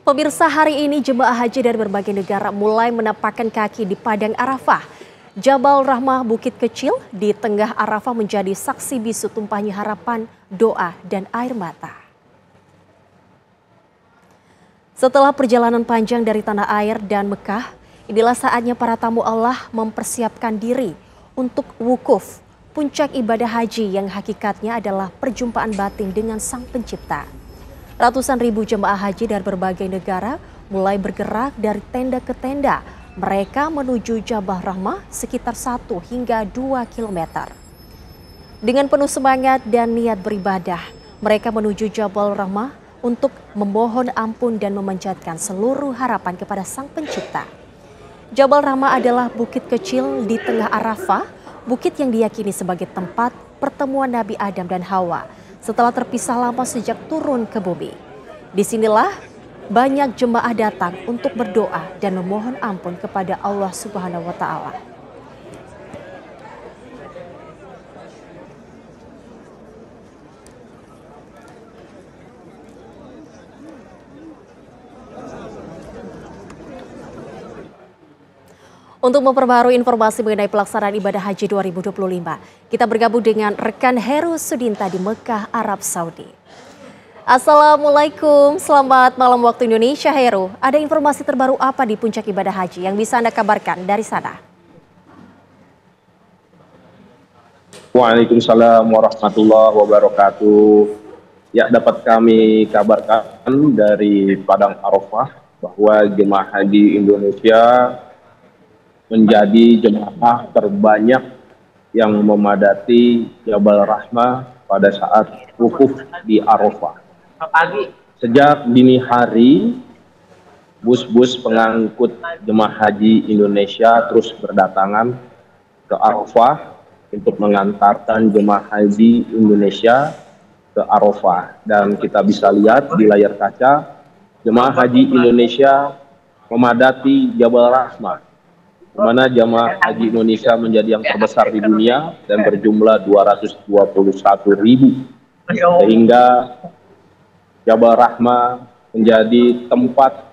Pemirsa, hari ini jemaah haji dari berbagai negara mulai menapakkan kaki di Padang Arafah. Jabal Rahmah, bukit kecil di tengah Arafah menjadi saksi bisu tumpahnya harapan, doa, dan air mata. Setelah perjalanan panjang dari tanah air dan Mekah, inilah saatnya para tamu Allah mempersiapkan diri untuk wukuf, puncak ibadah haji yang hakikatnya adalah perjumpaan batin dengan Sang Pencipta. Ratusan ribu jemaah haji dari berbagai negara mulai bergerak dari tenda ke tenda. Mereka menuju Jabal Rahmah sekitar 1 hingga 2 kilometer. Dengan penuh semangat dan niat beribadah, mereka menuju Jabal Rahmah untuk memohon ampun dan memanjatkan seluruh harapan kepada Sang Pencipta. Jabal Rahmah adalah bukit kecil di tengah Arafah, bukit yang diyakini sebagai tempat pertemuan Nabi Adam dan Hawa setelah terpisah lama sejak turun ke bumi. Disinilah banyak jemaah datang untuk berdoa dan memohon ampun kepada Allah Subhanahu wa Ta'ala. Untuk memperbarui informasi mengenai pelaksanaan ibadah haji 2025, kita bergabung dengan rekan Heru Sudinta di Mekah, Arab Saudi. Assalamualaikum, selamat malam waktu Indonesia, Heru. Ada informasi terbaru apa di puncak ibadah haji yang bisa Anda kabarkan dari sana? Waalaikumsalam warahmatullahi wabarakatuh. Ya, dapat kami kabarkan dari Padang Arafah bahwa jemaah haji Indonesia menjadi jemaah terbanyak yang memadati Jabal Rahmah pada saat wukuf di Arafah. Sejak dini hari, bus-bus pengangkut jemaah haji Indonesia terus berdatangan ke Arafah untuk mengantarkan jemaah haji Indonesia ke Arafah. Dan kita bisa lihat di layar kaca, jemaah haji Indonesia memadati Jabal Rahmah, di mana jemaah haji Indonesia menjadi yang terbesar di dunia dan berjumlah 221.000, sehingga Jabal Rahmah menjadi tempat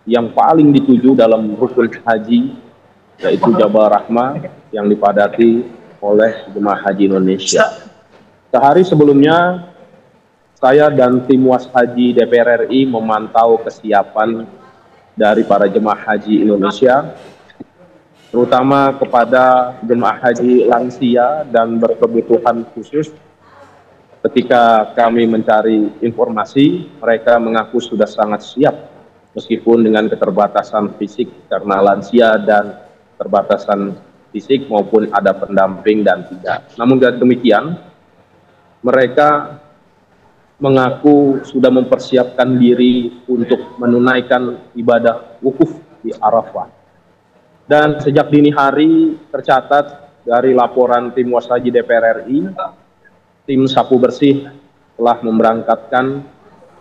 yang paling dituju dalam rukun haji, yaitu Jabal Rahmah yang dipadati oleh jemaah haji Indonesia. Sehari sebelumnya, saya dan tim Was Haji DPR RI memantau kesiapan dari para jemaah haji Indonesia, terutama kepada jemaah haji lansia dan berkebutuhan khusus. Ketika kami mencari informasi, mereka mengaku sudah sangat siap meskipun dengan keterbatasan fisik karena lansia dan keterbatasan fisik maupun ada pendamping dan tidak. Namun demikian, mereka mengaku sudah mempersiapkan diri untuk menunaikan ibadah wukuf di Arafah. Dan sejak dini hari tercatat dari laporan tim Was Haji DPR RI, tim sapu bersih telah memberangkatkan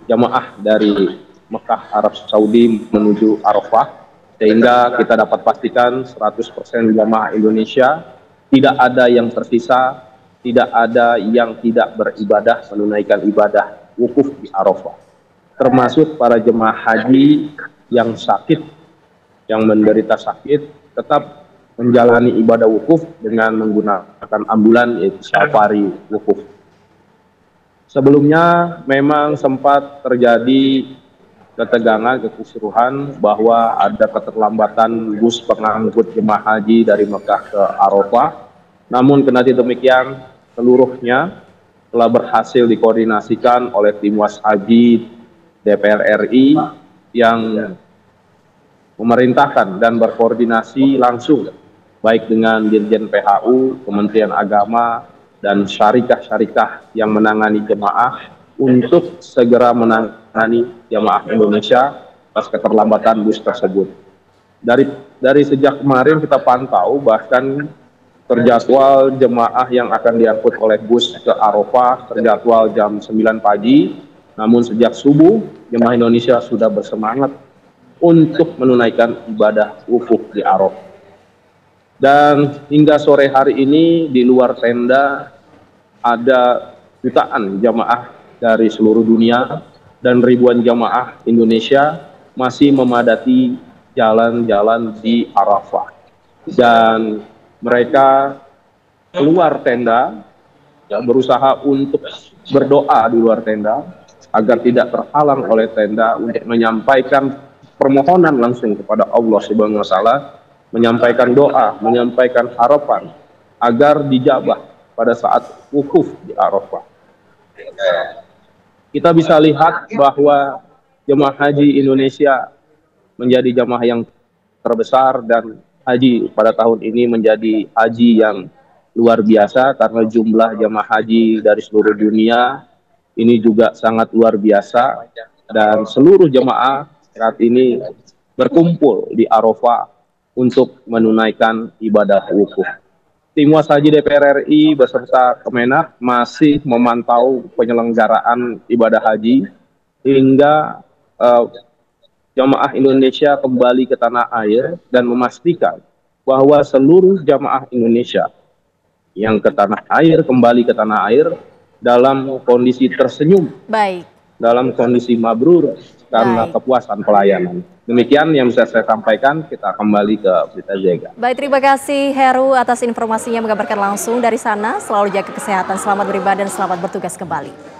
jamaah dari Mekah, Arab Saudi menuju Arafah, sehingga kita dapat pastikan 100% jamaah Indonesia tidak ada yang tersisa, tidak ada yang tidak beribadah menunaikan ibadah wukuf di Arafah, termasuk para jemaah haji yang sakit, yang menderita sakit, tetap menjalani ibadah wukuf dengan menggunakan ambulan, yaitu safari wukuf. Sebelumnya memang sempat terjadi ketegangan, kekisruhan bahwa ada keterlambatan bus pengangkut jemaah haji dari Mekah ke Arafah. Namun kendati demikian, seluruhnya telah berhasil dikoordinasikan oleh tim Was Haji DPR RI yang memerintahkan dan berkoordinasi langsung baik dengan Dirjen PHU, Kementerian Agama, dan syarikah-syarikah yang menangani jemaah untuk segera menangani jemaah Indonesia atas keterlambatan bus tersebut. Dari sejak kemarin kita pantau, bahkan terjadwal jemaah yang akan diangkut oleh bus ke Arafah terjadwal jam 9 pagi, namun sejak subuh jemaah Indonesia sudah bersemangat untuk menunaikan ibadah wukuf di Arafah. Dan hingga sore hari ini di luar tenda ada jutaan jamaah dari seluruh dunia dan ribuan jamaah Indonesia masih memadati jalan-jalan di Arafah. Dan mereka keluar tenda, ya, berusaha untuk berdoa di luar tenda agar tidak terhalang oleh tenda untuk menyampaikan permohonan langsung kepada Allah Subhanahu wa taala, menyampaikan doa, menyampaikan harapan agar dijabah pada saat wukuf di Arafah. Kita bisa lihat bahwa jemaah haji Indonesia menjadi jemaah yang terbesar, dan haji pada tahun ini menjadi haji yang luar biasa karena jumlah jemaah haji dari seluruh dunia ini juga sangat luar biasa, dan seluruh jemaah saat ini berkumpul di Arafah untuk menunaikan ibadah wukuf. Tim Was Haji DPR RI beserta Kemenak masih memantau penyelenggaraan ibadah haji hingga jamaah Indonesia kembali ke tanah air, dan memastikan bahwa seluruh jamaah Indonesia yang ke tanah air kembali ke tanah air dalam kondisi tersenyum, dalam kondisi mabrur karena kepuasan pelayanan. Demikian yang bisa saya sampaikan. Kita kembali ke Berita Zega. Baik, terima kasih Heru atas informasinya, mengabarkan langsung dari sana. Selalu jaga kesehatan, selamat beribadah dan selamat bertugas kembali.